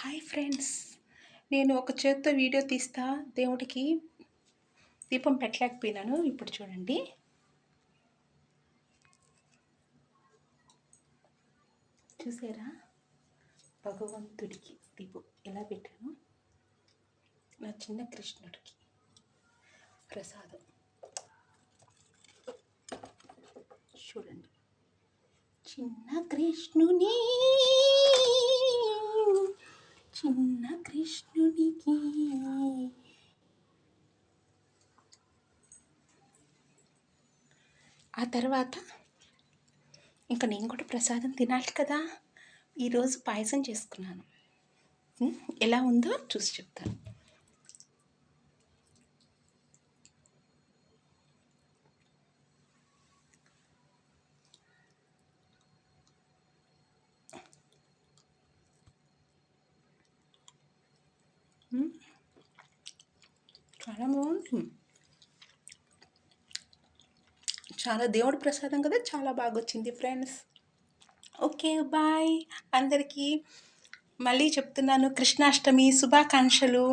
Hi friends, నేను ఒక చేత్తో వీడియో తీస్తా దేవుడికి దీపం పెట్టలేకపోయినాను. ఇప్పుడు చూడండి, చూసారా? భగవంతుడికి దీపం ఎలా పెట్టాను, నా చిన్న కృష్ణుడికి ప్రసాదం. చూడండి, చిన్న కృష్ణుని, చిన్న కృష్ణునికి ఆ తర్వాత ఇంకా నేను కూడా ప్రసాదం తినాలి కదా. ఈరోజు పాయసం చేసుకున్నాను. ఎలా ఉందో చూసి చెప్తాను. చాలా బాగుంది. చాలా దేవుడి ప్రసాదం కదా, చాలా బాగా వచ్చింది ఫ్రెండ్స్. ఓకే, బాయ్ అందరికీ. మళ్ళీ చెప్తున్నాను, కృష్ణాష్టమి శుభాకాంక్షలు.